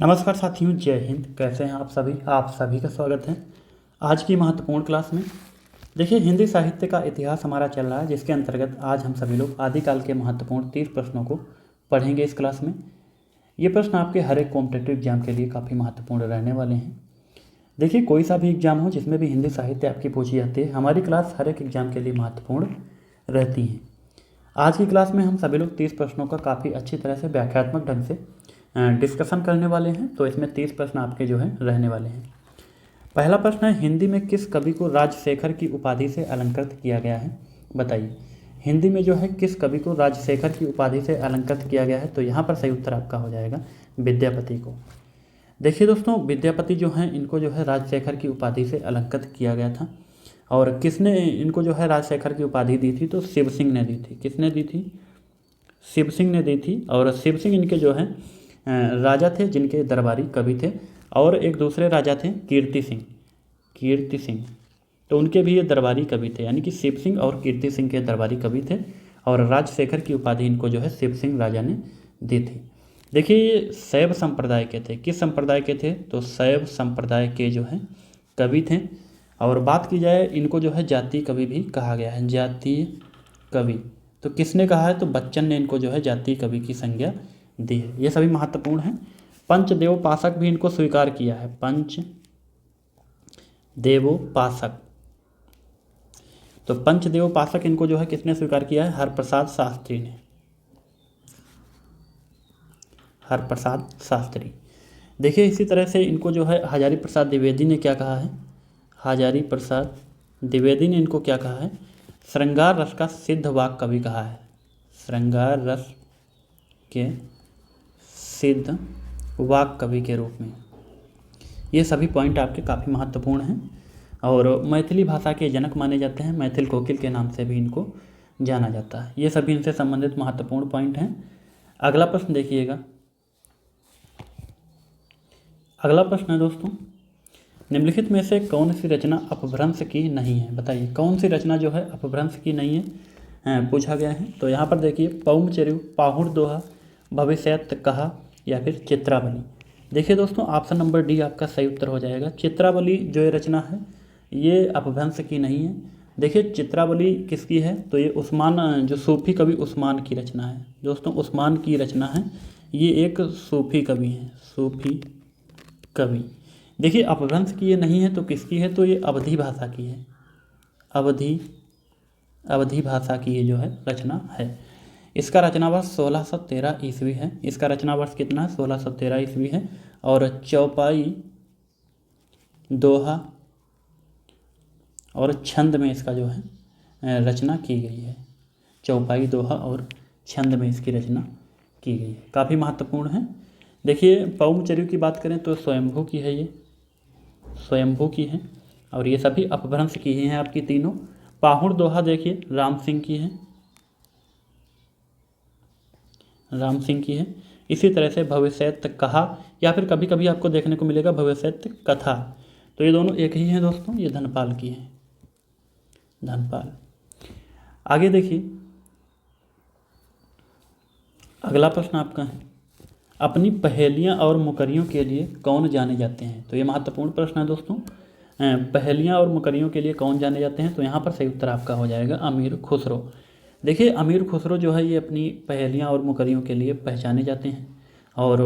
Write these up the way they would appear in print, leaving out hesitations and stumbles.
नमस्कार साथियों, जय हिंद। कैसे हैं आप सभी का स्वागत है आज की महत्वपूर्ण क्लास में। देखिए, हिंदी साहित्य का इतिहास हमारा चल रहा है, जिसके अंतर्गत आज हम सभी लोग आदिकाल के महत्वपूर्ण 30 प्रश्नों को पढ़ेंगे इस क्लास में। ये प्रश्न आपके हर एक कॉम्पिटिटिव एग्जाम के लिए काफ़ी महत्वपूर्ण रहने वाले हैं। देखिए, कोई सा भी एग्जाम हो जिसमें भी हिंदी साहित्य आपकी पूछी जाती है, हमारी क्लास हर एक एग्जाम के लिए महत्वपूर्ण रहती है। आज की क्लास में हम सभी लोग 30 प्रश्नों का काफ़ी अच्छी तरह से व्याख्यात्मक ढंग से डिस्कशन करने वाले हैं। तो इसमें 30 प्रश्न आपके जो हैं रहने वाले हैं। पहला प्रश्न है, हिंदी में किस कवि को राजशेखर की उपाधि से अलंकृत किया गया है? बताइए, हिंदी में जो है किस कवि को राजशेखर की उपाधि से अलंकृत किया गया है? तो यहाँ पर सही उत्तर आपका हो जाएगा विद्यापति को। देखिए दोस्तों, विद्यापति जो हैं इनको जो है राजशेखर की उपाधि से अलंकृत किया गया था। और किसने इनको जो है राजशेखर की उपाधि दी थी? तो शिव सिंह ने दी थी। किसने दी थी? शिव सिंह ने दी थी। और शिव सिंह इनके जो हैं राजा थे, जिनके दरबारी कवि थे। और एक दूसरे राजा थे कीर्ति सिंह। तो उनके भी ये दरबारी कवि थे, यानी कि शिव सिंह और कीर्ति सिंह के दरबारी कवि थे। और राजशेखर की उपाधि इनको जो है शिव सिंह राजा ने दी थी। देखिए, ये शैव संप्रदाय के थे। किस संप्रदाय के थे? तो शैव संप्रदाय के जो हैं कवि थे। और बात की जाए, इनको जो है जातीय कवि भी कहा गया है, जातीय कवि। तो किसने कहा है? तो बच्चन ने इनको जो है जातीय कवि की संज्ञा दी है। ये सभी महत्वपूर्ण हैं। पंचदेवोपासक भी इनको स्वीकार किया है, पंचदेवोपासक। तो पंचदेवोपासक इनको जो है किसने स्वीकार किया है? हरप्रसाद शास्त्री ने। हरप्रसाद शास्त्री। देखिए, इसी तरह से इनको जो है हजारी प्रसाद द्विवेदी ने क्या कहा है? हजारी प्रसाद द्विवेदी ने इनको क्या कहा है? श्रृंगार रस का सिद्ध वाक कवि कहा है। श्रृंगार रस के सिद्ध वाक कवि के रूप में। ये सभी पॉइंट आपके काफ़ी महत्वपूर्ण हैं। और मैथिली भाषा के जनक माने जाते हैं, मैथिल कोकिल के नाम से भी इनको जाना जाता है। ये सभी इनसे संबंधित महत्वपूर्ण पॉइंट हैं। अगला प्रश्न देखिएगा। अगला प्रश्न है दोस्तों, निम्नलिखित में से कौन सी रचना अपभ्रंश की नहीं है? बताइए, कौन सी रचना जो है अपभ्रंश की नहीं है? पूछा गया है। तो यहाँ पर देखिए, पौमचर्यु, पाहुड़ दोहा, भविष्यत कहा या फिर चित्रावली। देखिए दोस्तों, ऑप्शन नंबर डी आपका सही उत्तर हो जाएगा। चित्रावली जो ये रचना है ये अपभ्रंश की नहीं है। देखिए, चित्रावली किसकी है? तो ये उस्मान, जो सूफी कवि उस्मान की रचना है। दोस्तों, उस्मान की रचना है। ये एक सूफी कवि हैं, सूफी कवि। देखिए, अपभ्रंश की ये नहीं है तो किसकी है? तो ये अवधी भाषा की है। अवधी भाषा की ये जो है रचना है। इसका रचना वर्ष 1613 ईस्वी है। इसका रचना वर्ष कितना है? 1613 ईस्वी है। और चौपाई, दोहा और छंद में इसका जो है रचना की गई है। चौपाई, दोहा और छंद में इसकी रचना की गई है। काफ़ी महत्वपूर्ण है। देखिए, पौमचर्यु की बात करें तो स्वयंभू की है, ये स्वयंभू की है। और ये सभी अपभ्रंश की ही हैं आपकी तीनों। पाहुड़ दोहा देखिए राम सिंह की है, राम सिंह की है। इसी तरह से भविष्यत कहा या फिर कभी कभी आपको देखने को मिलेगा भविष्यत कथा, तो ये दोनों एक ही हैं दोस्तों। ये धनपाल की है, धनपाल। आगे देखिए, अगला प्रश्न आपका है, अपनी पहेलियाँ और मुकरियों के लिए कौन जाने जाते हैं? तो ये महत्वपूर्ण प्रश्न है दोस्तों। पहेलियाँ और मुकरियों के लिए कौन जाने जाते हैं? तो यहाँ पर सही उत्तर आपका हो जाएगा अमीर खुसरो। देखिए, अमीर खुसरो जो है ये अपनी पहेलियाँ और मुकरियों के लिए पहचाने जाते हैं। और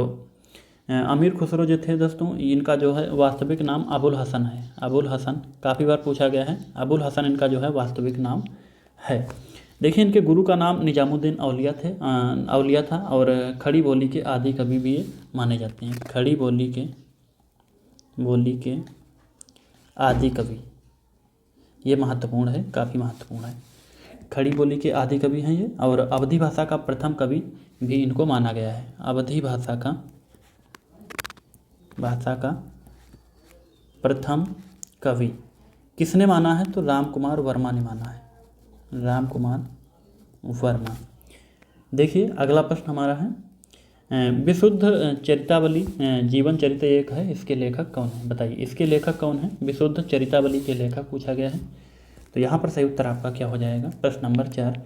अमीर खुसरो जो थे दोस्तों, इनका जो है वास्तविक नाम अबुल हसन है। अबुल हसन काफ़ी बार पूछा गया है। अबुल हसन इनका जो है वास्तविक नाम है। देखिए, इनके गुरु का नाम निजामुद्दीन औलिया था। और खड़ी बोली के आदि कवि भी ये माने जाते हैं। खड़ी बोली के आदि कवि, ये महत्वपूर्ण है, काफ़ी महत्वपूर्ण है। खड़ी बोली के आदि कवि हैं ये। और अवधी भाषा का प्रथम कवि भी इनको माना गया है। अवधी भाषा का प्रथम कवि किसने माना है? तो राम कुमार वर्मा ने माना है, राम कुमार वर्मा। देखिए, अगला प्रश्न हमारा है, विशुद्ध चरितावली जीवन चरित्र एक है, इसके लेखक कौन है? बताइए, इसके लेखक कौन है? विशुद्ध चरितावली के लेखक पूछा गया है। तो यहाँ पर सही उत्तर आपका क्या हो जाएगा? प्रश्न नंबर 4।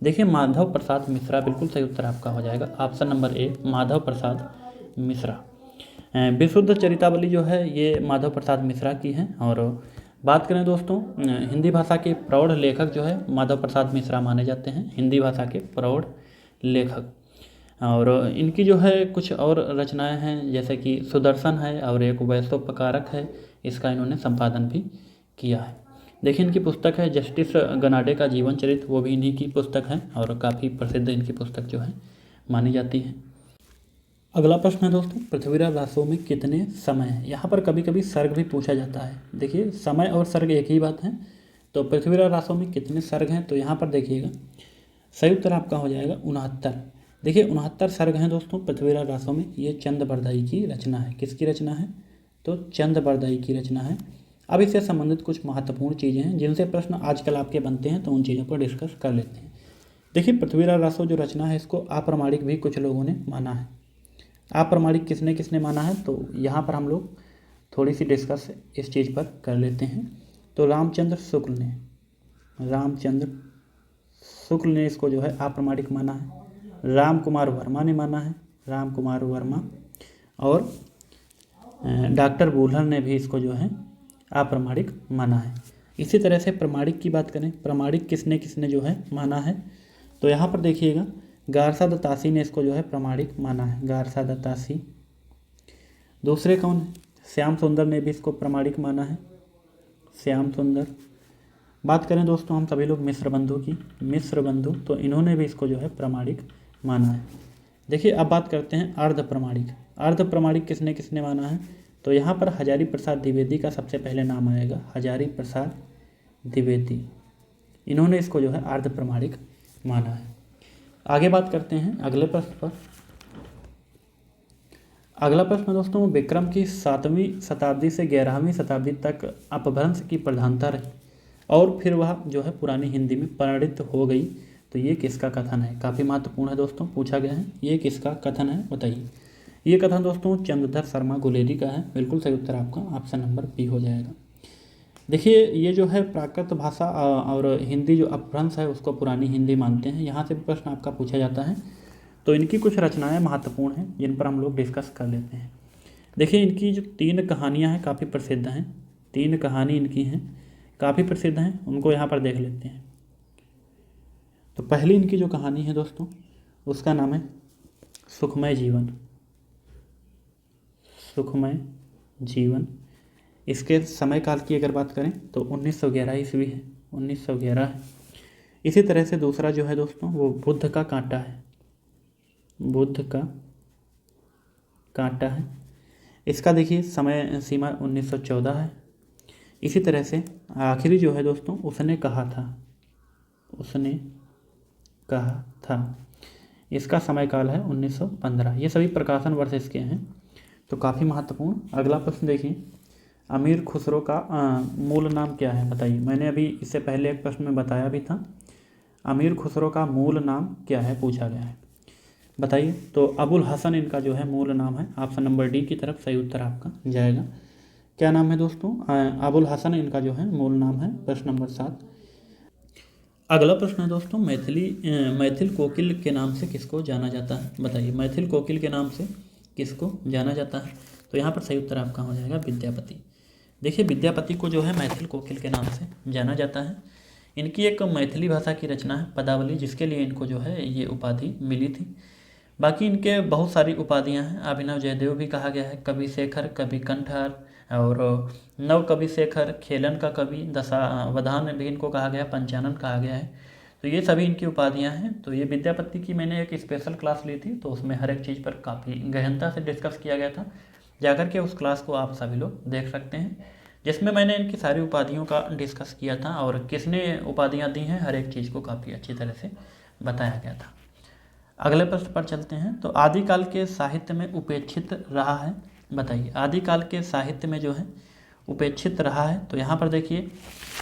देखिए, माधव प्रसाद मिश्रा बिल्कुल सही उत्तर आपका हो जाएगा। Option number A, Madhav Prasad Mishra. विशुद्ध चरितावली जो है ये माधव प्रसाद मिश्रा की है। और बात करें दोस्तों, हिंदी भाषा के प्रौढ़ लेखक जो है माधव प्रसाद मिश्रा माने जाते हैं, हिंदी भाषा के प्रौढ़ लेखक। और इनकी जो है कुछ और रचनाएं हैं, जैसे कि सुदर्शन है और एक वैश्वोपकारक है, इसका इन्होंने संपादन भी किया है। देखिए इनकी पुस्तक है जस्टिस गनाडे का जीवन चरित्र, वो भी इन्हीं की पुस्तक है और काफ़ी प्रसिद्ध इनकी पुस्तक जो है मानी जाती है। अगला प्रश्न है दोस्तों, पृथ्वीराज रासो में कितने समय हैं? यहाँ पर कभी कभी सर्ग भी पूछा जाता है। देखिए समय और सर्ग एक ही बात है, तो पृथ्वीराज रासो में कितने सर्ग हैं, तो यहाँ पर देखिएगा सही उत्तर आपका हो जाएगा 69। देखिए 69 सर्ग हैं दोस्तों पृथ्वीराज रासो में। ये चंद बरदाई की रचना है। किसकी रचना है? तो चंद बरदाई की रचना है। अब इससे संबंधित कुछ महत्वपूर्ण चीज़ें हैं जिनसे प्रश्न आजकल आपके बनते हैं, तो उन चीज़ों को डिस्कस कर लेते हैं। देखिए पृथ्वीराज रासो जो रचना है इसको अप्रमाणिक भी कुछ लोगों ने माना है। अप्रमाणिक किसने किसने माना है, तो यहाँ पर हम लोग थोड़ी सी डिस्कस इस चीज़ पर कर लेते हैं। तो रामचंद्र शुक्ल ने इसको जो है अप्रमाणिक माना है। राम कुमार वर्मा ने माना है, राम कुमार वर्मा। और डॉक्टर बूलर ने भी इसको जो है अप्रमाणिक माना है। इसी तरह से प्रमाणिक की बात करें, प्रमाणिक किसने किसने जो है माना है, तो यहाँ पर देखिएगा गारसा दत्तासी ने इसको जो है प्रमाणिक माना है, गारसा दत्तासी। दूसरे कौन है? श्याम सुंदर ने भी इसको प्रमाणिक माना है, श्याम सुंदर। बात करें दोस्तों हम सभी लोग मिश्र बंधु की, मिश्र बंधु, तो इन्होंने भी इसको जो है प्रमाणिक माना है। देखिए अब बात करते हैं अर्ध प्रमाणिक। अर्ध प्रमाणिक किसने किसने माना है, तो यहाँ पर हजारी प्रसाद द्विवेदी का सबसे पहले नाम आएगा, हजारी प्रसाद द्विवेदी। इन्होंने इसको जो है अर्ध प्रमाणिक माना है। आगे बात करते हैं अगले प्रश्न पर। अगला प्रश्न दोस्तों, विक्रम की 7वीं शताब्दी से 11वीं शताब्दी तक अपभ्रंश की प्रधानता रही और फिर वह जो है पुरानी हिंदी में परिणत हो गई, तो ये किसका कथन है? काफ़ी महत्वपूर्ण है दोस्तों, पूछा गया है। ये किसका कथन है बताइए? ये कथन दोस्तों चंद्रधर शर्मा गुलेरी का है। बिल्कुल सही उत्तर आपका ऑप्शन नंबर बी हो जाएगा। देखिए ये जो है प्राकृत भाषा और हिंदी जो अपभ्रंश है उसको पुरानी हिंदी मानते हैं। यहाँ से भी प्रश्न आपका पूछा जाता है, तो इनकी कुछ रचनाएं महत्वपूर्ण हैं जिन पर हम लोग डिस्कस कर लेते हैं। देखिए इनकी जो 3 कहानियाँ हैं काफ़ी प्रसिद्ध हैं, 3 कहानी इनकी हैं काफ़ी प्रसिद्ध हैं, उनको यहाँ पर देख लेते हैं। तो पहली इनकी जो कहानी है दोस्तों उसका नाम है सुखमय जीवन, सुखमय जीवन। इसके समय काल की अगर बात करें तो 1911 ईस्वी है, 1911 है। इसी तरह से दूसरा जो है दोस्तों वो बुद्ध का कांटा है, बुद्ध का कांटा है। इसका देखिए समय सीमा 1914 है। इसी तरह से आखिरी जो है दोस्तों उसने कहा था, उसने कहा था, इसका समय काल है 1915। ये सभी प्रकाशन वर्ष इसके हैं, तो काफ़ी महत्वपूर्ण। अगला प्रश्न देखिए, अमीर खुसरो का मूल नाम क्या है बताइए? मैंने अभी इससे पहले एक प्रश्न में बताया भी था, अमीर खुसरो का मूल नाम क्या है पूछा गया है, बताइए। तो अबुल हसन इनका जो है मूल नाम है, ऑप्शन नंबर डी की तरफ सही उत्तर आपका जाएगा। क्या नाम है दोस्तों? अबुल हसन इनका जो है मूल नाम है। प्रश्न नंबर 7। अगला प्रश्न है दोस्तों, मैथिल कोकिल के नाम से किसको जाना जाता है बताइए? मैथिल कोकिल के नाम से किसको जाना जाता है? तो यहाँ पर सही उत्तर आपका हो जाएगा विद्यापति। देखिए विद्यापति को जो है मैथिल कोकिल के नाम से जाना जाता है। इनकी एक मैथिली भाषा की रचना है पदावली, जिसके लिए इनको जो है ये उपाधि मिली थी। बाकी इनके बहुत सारी उपाधियां हैं। अभिनव जयदेव भी कहा गया है, कवि शेखर, कवि कंठहार और नव कवि शेखर, खेलन का कवि, दशावधान भी इनको कहा गया, पंचानन कहा गया है। तो ये सभी इनकी उपाधियां हैं। तो ये विद्यापति की मैंने एक स्पेशल क्लास ली थी, तो उसमें हर एक चीज़ पर काफ़ी गहनता से डिस्कस किया गया था। जाकर के उस क्लास को आप सभी लोग देख सकते हैं, जिसमें मैंने इनकी सारी उपाधियों का डिस्कस किया था और किसने उपाधियां दी हैं, हर एक चीज़ को काफ़ी अच्छी तरह से बताया गया था। अगले प्रश्न पर चलते हैं। तो आदिकाल के साहित्य में उपेक्षित रहा है बताइए? आदिकाल के साहित्य में जो है उपेक्षित रहा है, तो यहाँ पर देखिए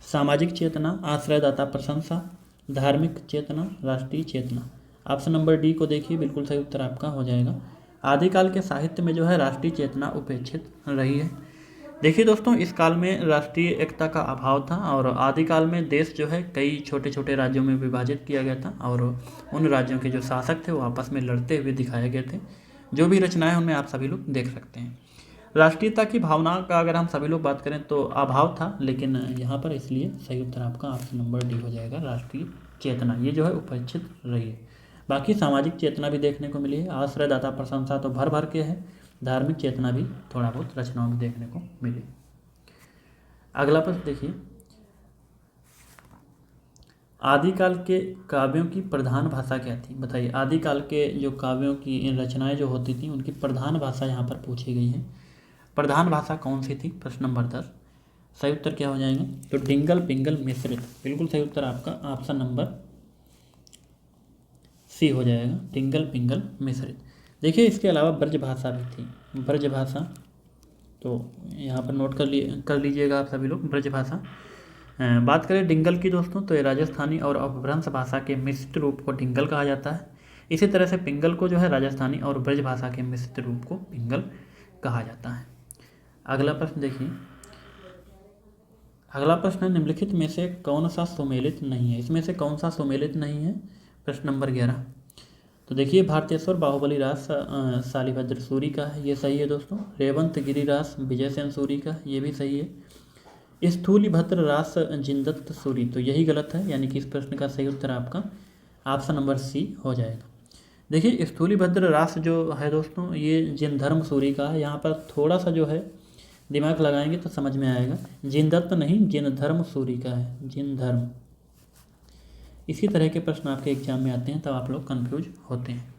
सामाजिक चेतना, आश्रयदाता प्रशंसा, धार्मिक चेतना, राष्ट्रीय चेतना। ऑप्शन नंबर डी को देखिए, बिल्कुल सही उत्तर आपका हो जाएगा। आदिकाल के साहित्य में जो है राष्ट्रीय चेतना उपेक्षित रही है। देखिए दोस्तों, इस काल में राष्ट्रीय एकता का अभाव था और आदिकाल में देश जो है कई छोटे छोटे राज्यों में विभाजित किया गया था और उन राज्यों के जो शासक थे वो आपस में लड़ते हुए दिखाए गए थे। जो भी रचनाएं उनमें आप सभी लोग देख सकते हैं। राष्ट्रीयता की भावना का अगर हम सभी लोग बात करें तो अभाव था, लेकिन यहाँ पर इसलिए सही उत्तर आपका ऑप्शन नंबर डी हो जाएगा, राष्ट्रीय चेतना। ये जो है उपेक्षित रही है। बाकी सामाजिक चेतना भी देखने को मिली है, आश्रयदाता प्रशंसा तो भर भर के है, धार्मिक चेतना भी थोड़ा बहुत रचनाओं में देखने को मिली। अगला प्रश्न देखिए, आदिकाल के काव्यों की प्रधान भाषा क्या थी? बताइए, आदिकाल के जो काव्यों की रचनाएं जो होती थी उनकी प्रधान भाषा यहाँ पर पूछी गई है। प्रधान भाषा कौन सी थी? प्रश्न नंबर 10। सही उत्तर क्या हो जाएगा? तो डिंगल पिंगल मिश्रित, बिल्कुल सही उत्तर आपका ऑप्शन नंबर सी हो जाएगा, डिंगल पिंगल मिश्रित। देखिए इसके अलावा ब्रज भाषा भी थी, ब्रज भाषा, तो यहाँ पर नोट कर लीजिएगा आप सभी लोग, ब्रज भाषा। बात करें डिंगल की दोस्तों, तो ये राजस्थानी और अपभ्रंश भाषा के मिश्रित रूप को डिंगल कहा जाता है। इसी तरह से पिंगल को जो है राजस्थानी और ब्रज भाषा के मिश्रित रूप को पिंगल कहा जाता है। अगला प्रश्न देखिए, अगला प्रश्न है निम्नलिखित में से कौन सा सुमेलित नहीं है? इसमें से कौन सा सुमेलित नहीं है? प्रश्न नंबर 11। तो देखिए भारतेश्वर बाहुबली रास शालिभद्र सूरी का है, ये सही है दोस्तों। रेवंत गिरिरास विजय सेन सूरी का, ये भी सही है। स्थूलिभद्र रास जिनदत्त सूरी, तो यही गलत है, यानी कि इस प्रश्न का सही उत्तर आपका ऑप्शन नंबर सी हो जाएगा। देखिए स्थूलिभद्र रास जो है दोस्तों, ये जिनधर्म सूरी का है। यहाँ पर थोड़ा सा जो है दिमाग लगाएंगे तो समझ में आएगा, जिनदत्त नहीं जिनधर्म सूरी का है, जिनधर्म। इसी तरह के प्रश्न आपके एग्जाम में आते हैं तब आप लोग कंफ्यूज होते हैं।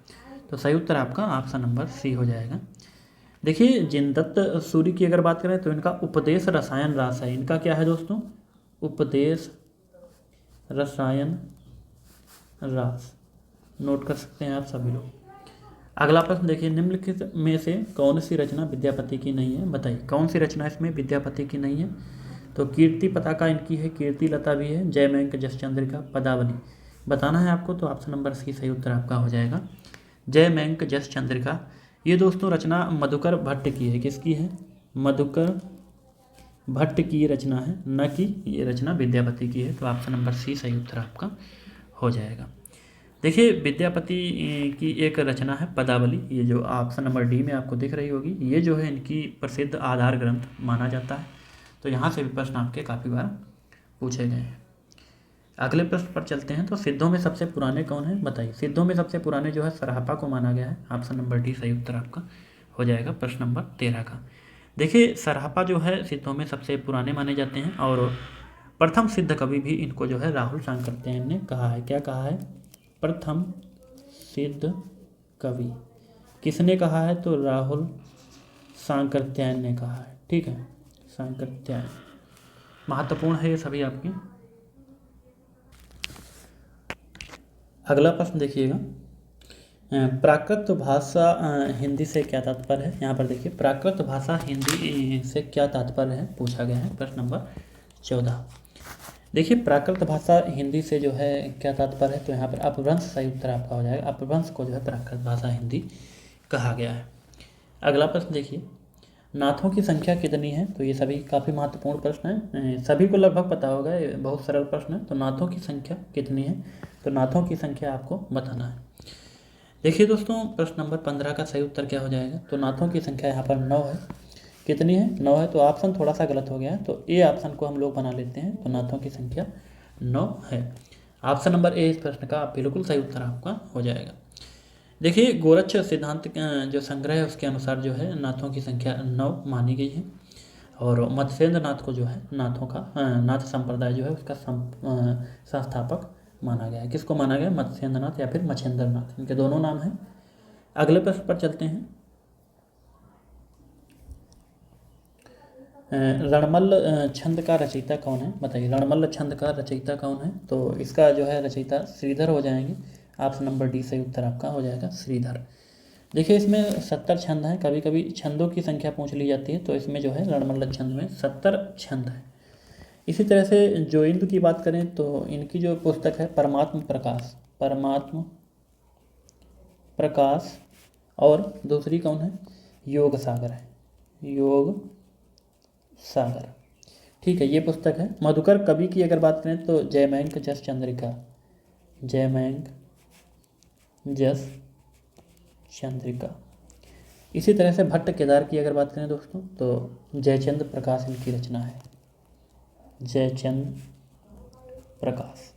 तो सही उत्तर आपका ऑप्शन नंबर सी हो जाएगा। देखिए जिनदत्त सूरी की अगर बात करें तो इनका उपदेश रसायन रास है। इनका क्या है दोस्तों? उपदेश रसायन रास, नोट कर सकते हैं आप सभी लोग। अगला प्रश्न देखिए, निम्नलिखित में से कौन सी रचना विद्यापति की नहीं है? बताइए कौन सी रचना इसमें विद्यापति की नहीं है? तो कीर्ति पताका इनकी है, कीर्ति लता भी है, जयमंक जसचंद्रिका पदावली बताना है आपको, तो ऑप्शन नंबर सी सही उत्तर आपका हो जाएगा, जयमंक जसचंद्रिका। ये दोस्तों रचना मधुकर भट्ट की है। किसकी है? मधुकर भट्ट की रचना है, न कि ये रचना विद्यापति की है। तो ऑप्शन नंबर सी सही उत्तर आपका हो जाएगा। देखिए विद्यापति की एक रचना है पदावली, ये जो ऑप्शन नंबर डी में आपको दिख रही होगी, ये जो है इनकी प्रसिद्ध आधार ग्रंथ माना जाता है। तो यहाँ से भी प्रश्न आपके काफ़ी बार पूछे गए हैं। अगले प्रश्न पर चलते हैं। तो सिद्धों में सबसे पुराने कौन है? बताइए, सिद्धों में सबसे पुराने जो है सरहपा को माना गया है। ऑप्शन नंबर डी सही उत्तर आपका हो जाएगा, प्रश्न नंबर 13 का। देखिए सरहपा जो है सिद्धों में सबसे पुराने माने जाते हैं, और प्रथम सिद्ध कवि भी इनको जो है राहुल सांकृत्यायन ने कहा है। क्या कहा है? प्रथम सिद्ध कवि किसने कहा है? तो राहुल सांकृत्यायन ने कहा है। ठीक है, सांकृत्यायन महत्वपूर्ण है ये सभी आपके। अगला प्रश्न देखिएगा, प्राकृत भाषा हिंदी से क्या तात्पर्य है? यहाँ पर देखिए प्राकृत भाषा हिंदी से क्या तात्पर्य है पूछा गया है, प्रश्न नंबर 14। देखिए प्राकृत भाषा हिंदी से जो है क्या तात्पर्य है? तो यहाँ पर अपभ्रंश सही उत्तर आपका हो जाएगा, अपभ्रंश को जो है प्राकृत भाषा हिंदी कहा गया है। अगला प्रश्न देखिए, नाथों की संख्या कितनी है? तो ये सभी काफ़ी महत्वपूर्ण प्रश्न है, सभी को लगभग पता होगा, ये बहुत सरल प्रश्न है। तो नाथों की संख्या कितनी है? तो नाथों की संख्या आपको बताना है। देखिए दोस्तों प्रश्न नंबर 15 का सही उत्तर क्या हो जाएगा? तो नाथों की संख्या यहाँ पर 9 है। कितनी है? 9 है। तो ऑप्शन थोड़ा सा गलत हो गया है, तो ए ऑप्शन को हम लोग बना लेते हैं। तो नाथों की संख्या 9 है। ऑप्शन नंबर ए इस प्रश्न का बिल्कुल सही उत्तर आपका हो जाएगा। देखिए गोरक्ष सिद्धांत जो संग्रह है उसके अनुसार जो है नाथों की संख्या 9 मानी गई है, और मत्स्येंद्र नाथ को जो है नाथों का नाथ संप्रदाय जो है उसका संस्थापक माना गया है। किसको माना गया? मत्स्येंद्र नाथ या फिर मच्छेंद्र नाथ, इनके दोनों नाम हैं। अगले प्रश्न पर चलते हैं, रणमल्ल छंद का रचयिता कौन है? बताइए रणमल्ल छंद का रचयिता कौन है? तो इसका जो है रचयिता श्रीधर हो जाएंगे। ऑप्शन नंबर डी सही उत्तर आपका हो जाएगा, श्रीधर। देखिए इसमें 70 छंद हैं, कभी कभी छंदों की संख्या पूछ ली जाती है, तो इसमें जो है रणमल्ल छंद में 70 छंद है। इसी तरह से जोइंद की बात करें तो इनकी जो पुस्तक है परमात्म प्रकाश, परमात्म प्रकाश, और दूसरी कौन है? योग सागर है, योग सागर। ठीक है, ये पुस्तक है। मधुकर कवि की अगर बात करें तो जयमंक जसचंद्रिका, जयमंक जसचंद्रिका। इसी तरह से भट्ट केदार की अगर बात करें दोस्तों तो जयचंद प्रकाश इनकी रचना है, जयचंद प्रकाश।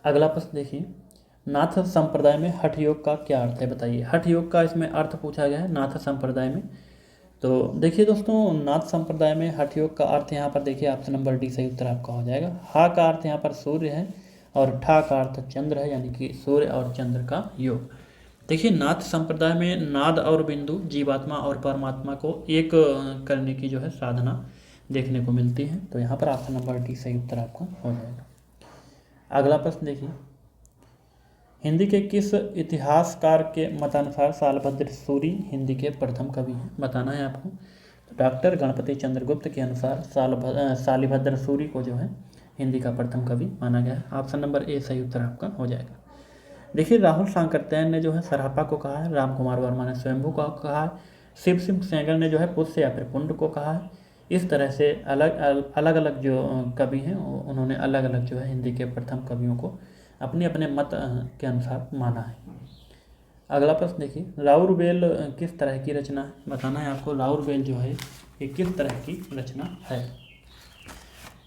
अगला प्रश्न देखिए, नाथ संप्रदाय में हठ योग का क्या अर्थ है, बताइए। हठ योग का इसमें अर्थ पूछा गया है नाथ संप्रदाय में। तो देखिए दोस्तों, नाथ संप्रदाय में हठ योग का अर्थ यहाँ पर देखिए ऑप्शन नंबर डी सही उत्तर आपका हो जाएगा। हा का अर्थ यहाँ पर सूर्य है और ठा का अर्थ चंद्र है, यानी कि सूर्य और चंद्र का योग। देखिए, नाथ संप्रदाय में नाद और बिंदु जीवात्मा और परमात्मा को एक करने की जो है साधना देखने को मिलती है। तो यहाँ पर ऑप्शन नंबर डी सही उत्तर आपका हो जाएगा। अगला प्रश्न देखिए, हिंदी के किस इतिहासकार के मतानुसार सालभद्र सूरी हिंदी के प्रथम कवि हैं, बताना है आपको। तो डॉक्टर गणपति चंद्रगुप्त के अनुसार सालिभद्र सूरी को जो है हिंदी का प्रथम कवि माना गया है। ऑप्शन नंबर ए सही उत्तर आपका हो जाएगा। देखिए, राहुल सांकृत्यायन ने जो है सरहपा को कहा है, राम कुमार वर्मा ने स्वयंभू को कहा है, शिव सिंह सेंगर ने जो है पुष्य या फिर पुंड को कहा है। इस तरह से अलग अलग जो कवि हैं उन्होंने अलग अलग जो है हिंदी के प्रथम कवियों को अपने अपने मत के अनुसार माना है। अगला प्रश्न देखिए, राउरवेल किस तरह की रचना है, बताना है आपको। राउरवेल जो है ये किस तरह की रचना है।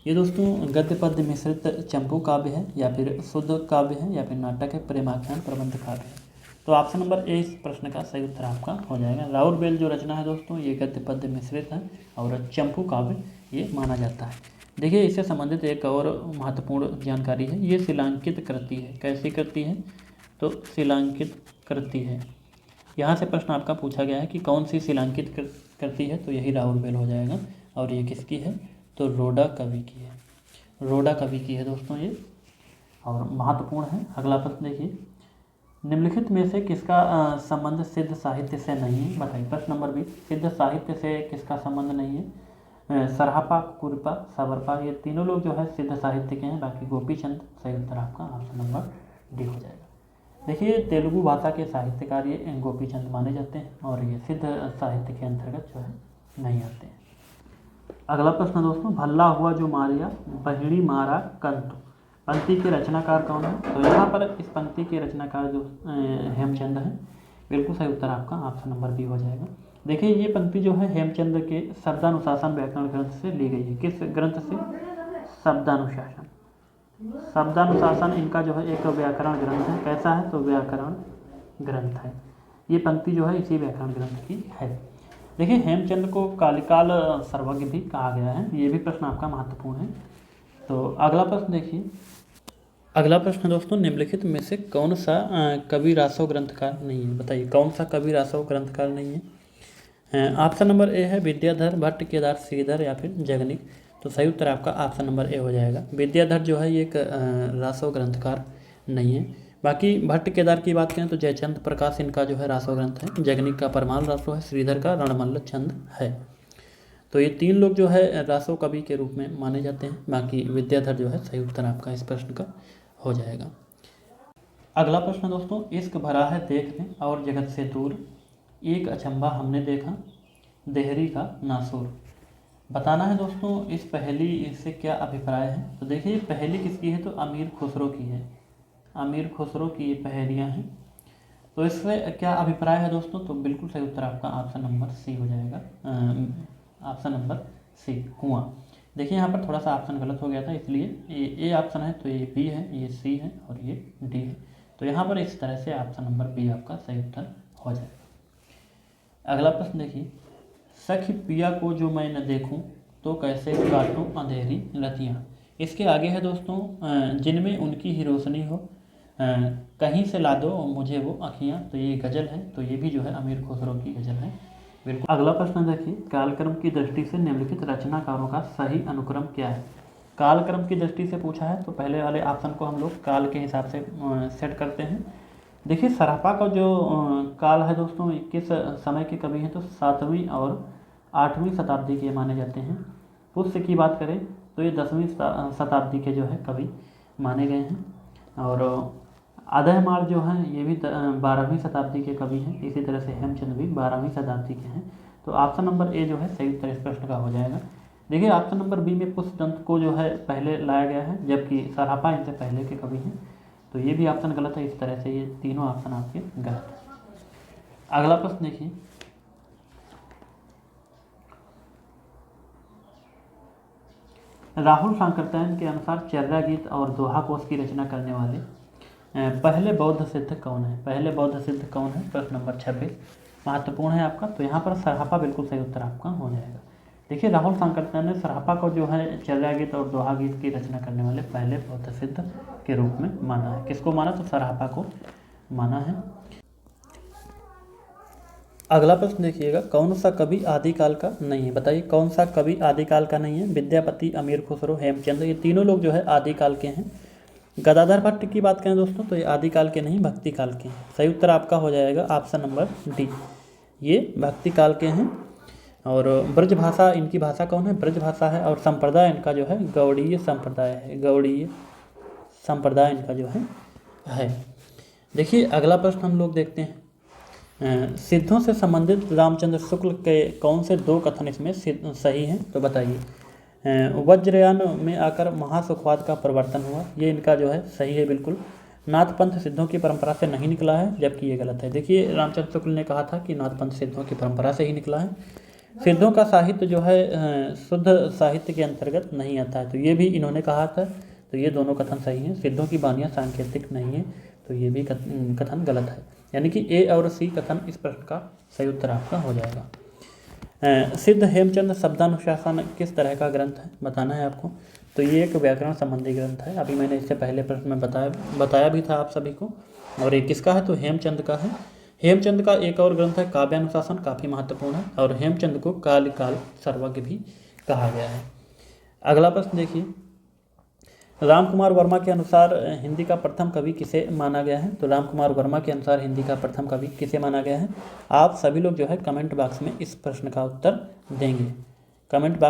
ये दोस्तों गद्य पद्य मिश्रित चंपू काव्य है, या फिर शुद्ध काव्य है, या फिर नाटक है, प्रेमाख्यान, प्रबंध काव्य है। तो ऑप्शन नंबर ए इस प्रश्न का सही उत्तर आपका हो जाएगा। राउरवेल जो रचना है दोस्तों ये गद्य पद्य मिश्रित है और चंपू काव्य ये माना जाता है। देखिए, इससे संबंधित एक और महत्वपूर्ण जानकारी है, ये शिलांकित करती है। कैसी करती है, तो शिलांकित करती है। यहाँ से प्रश्न आपका पूछा गया है कि कौन सी शिलांकित करती है, तो यही राउरवेल हो जाएगा। और ये किसकी है, तो रोडा कवि की है, रोडा कवि की है दोस्तों ये, और महत्वपूर्ण है। अगला प्रश्न देखिए, निम्नलिखित में से किसका संबंध सिद्ध साहित्य से नहीं है, बताइए। प्रश्न नंबर 20, सिद्ध साहित्य से किसका संबंध नहीं है। सरहपा, कुरपा, सवरपा, ये तीनों लोग जो है सिद्ध साहित्य के हैं, बाकी गोपीचंद सही उत्तर आपका ऑप्शन नंबर डी हो जाएगा। देखिए, तेलुगु भाषा के साहित्यकार ये गोपीचंद माने जाते हैं और ये सिद्ध साहित्य के अंतर्गत जो है नहीं आते हैं। अगला प्रश्न दोस्तों, भल्ला हुआ जो मारिया बहिड़ी मारा कंतु पंक्ति के रचनाकार कौन है। तो यहाँ पर इस पंक्ति के रचनाकार जो हेमचंद है, बिल्कुल सही उत्तर आपका ऑप्शन नंबर बी हो जाएगा। देखिए, ये पंक्ति जो है हेमचंद के शब्दानुशासन व्याकरण ग्रंथ से ली गई है। किस ग्रंथ से, शब्दानुशासन। शब्दानुशासन इनका जो है एक व्याकरण ग्रंथ है। कैसा है, तो व्याकरण ग्रंथ है। ये पंक्ति जो है इसी व्याकरण ग्रंथ की है। देखिए, हेमचंद को कालिकाल सर्वज्ञ भी कहा गया है, ये भी प्रश्न आपका महत्वपूर्ण है। तो अगला प्रश्न देखिए, अगला प्रश्न दोस्तों, निम्नलिखित में से कौन सा कवि रासव ग्रंथकार नहीं है, बताइए। कौन सा कवि रासव ग्रंथकार नहीं है। ऑप्शन नंबर ए है विद्याधर, भट्ट, केदार, श्रीधर या फिर जगनिक। तो सही उत्तर आपका ऑप्शन नंबर ए हो जाएगा। विद्याधर जो है ये एक रासव ग्रंथकार नहीं है। बाकी भट्ट केदार की बात करें तो जयचंद प्रकाश इनका जो है रासव ग्रंथ है, जगनिक का परमाल रासव है, श्रीधर का रणमल्ल छंद है। तो ये तीन लोग जो है रासव कवि के रूप में माने जाते हैं। बाकी विद्याधर जो है सही उत्तर आपका इस प्रश्न का हो जाएगा। अगला प्रश्न दोस्तों, इश्क भरा है देखने और जगत से दूर, एक अचंभा हमने देखा देहरी का नासूर। बताना है दोस्तों इस पहेली से क्या अभिप्राय है। तो देखिए, पहेली किसकी है, तो अमीर खुसरो की है। अमीर खुसरो की ये पहेलियाँ हैं। तो इससे क्या अभिप्राय है दोस्तों, तो बिल्कुल सही उत्तर आपका ऑप्शन नंबर सी हो जाएगा। ऑप्शन नंबर सी, कुआं। देखिए, यहाँ पर थोड़ा सा ऑप्शन गलत हो गया था, इसलिए ये ऑप्शन है, तो ये बी है, ये सी है और ये डी है। तो यहाँ पर इस तरह से ऑप्शन नंबर बी आपका सही उत्तर हो जाएगा। अगला प्रश्न देखिए, सखी पिया को जो मैं न देखूं तो कैसे काटूं अंधेरी रतियां। इसके आगे है दोस्तों, जिनमें उनकी ही रोशनी हो, कहीं से ला दो मुझे वो अखियां। तो ये गज़ल है, तो ये भी जो है अमीर खुसरो की गज़ल है बिल्कुल। अगला प्रश्न देखिए, कालक्रम की दृष्टि से निम्नलिखित रचनाकारों का सही अनुक्रम क्या है। कालक्रम की दृष्टि से पूछा है, तो पहले वाले ऑप्शन को हम लोग काल के हिसाब से सेट करते हैं। देखिए, सरहपा का जो काल है दोस्तों, किस समय के कवि हैं, तो 7वीं और 8वीं शताब्दी के माने जाते हैं। पुष्य की बात करें तो ये 10वीं शताब्दी के जो है कवि माने गए हैं। और अदहमार जो हैं ये भी 12वीं शताब्दी के कवि हैं। इसी तरह से हेमचंद भी 12वीं शताब्दी के हैं। तो ऑप्शन नंबर ए जो है सही उत्तर इस प्रश्न का हो जाएगा। देखिए, ऑप्शन नंबर बी में पुष्यदंत को जो है पहले लाया गया है, जबकि सरहपा इनसे पहले के कवि हैं। तो ये भी ऑप्शन गलत है। इस तरह से ये तीनों ऑप्शन आपके गलत हैं। अगला प्रश्न देखिए, राहुल सांकृत्यायन के अनुसार चर्या गीत और दोहा कोश की रचना करने वाले पहले बौद्ध सिद्ध कौन है? पहले बौद्ध सिद्ध कौन है? प्रश्न नंबर 26 महत्वपूर्ण है आपका। तो यहाँ पर सरहपा बिल्कुल सही उत्तर आपका हो जाएगा। देखिए, राहुल सांकृत्यायन ने सरहपा को जो है चर्या गीत और दोहा गीत की रचना करने वाले पहले बौद्ध सिद्ध के रूप में माना है। किसको माना? तो सरहपा को माना है। अगला प्रश्न देखिएगा, कौन सा कवि आदिकाल का नहीं है? बताइए कौन सा कवि आदिकाल का नहीं है? विद्यापति, अमीर खुसरो, हेमचंद, ये तीनों लोग जो है आदिकाल के हैं। गदाधर भट्ट की बात करें दोस्तों तो ये आदिकाल के नहीं, भक्ति काल के हैं। सही उत्तर आपका हो जाएगा ऑप्शन नंबर डी, ये भक्ति काल के हैं। और ब्रज भाषा, इनकी भाषा कौन है? ब्रज भाषा है। और संप्रदाय इनका जो है गौड़ीय संप्रदाय है, गौड़ीय संप्रदाय इनका जो है। देखिए, अगला प्रश्न हम लोग देखते हैं, सिद्धों से संबंधित रामचंद्र शुक्ल के कौन से दो कथन इसमें सही हैं? तो बताइए। वज्रयान में आकर महासुखवाद का प्रवर्तन हुआ, ये इनका जो है सही है बिल्कुल। नाथ पंथ सिद्धों की परंपरा से नहीं निकला है, जबकि ये गलत है। देखिए, रामचंद्र शुक्ल ने कहा था कि नाथ पंथ सिद्धों की परंपरा से ही निकला है। सिद्धों का साहित्य जो है शुद्ध साहित्य के अंतर्गत नहीं आता है, तो ये भी इन्होंने कहा था। तो ये दोनों कथन सही हैं। सिद्धों की बानियाँ सांकेतिक नहीं है, तो ये भी कथन गलत है। यानी कि ए और सी कथन इस प्रश्न का सही उत्तर आपका हो जाएगा। सिद्ध हेमचंद शब्दानुशासन किस तरह का ग्रंथ है? बताना है आपको। तो ये एक व्याकरण संबंधी ग्रंथ है। अभी मैंने इससे पहले प्रश्न में बताया भी था आप सभी को। और ये किसका है? तो हेमचंद का है। हेमचंद का एक और ग्रंथ है काव्यानुशासन, काफ़ी महत्वपूर्ण है। और हेमचंद को काल सर्वज्ञ भी कहा गया है। अगला प्रश्न देखिए, रामकुमार वर्मा के अनुसार हिंदी का प्रथम कवि किसे माना गया है? तो रामकुमार वर्मा के अनुसार हिंदी का प्रथम कवि किसे माना गया है? आप सभी लोग जो है कमेंट बॉक्स में इस प्रश्न का उत्तर देंगे। Comment box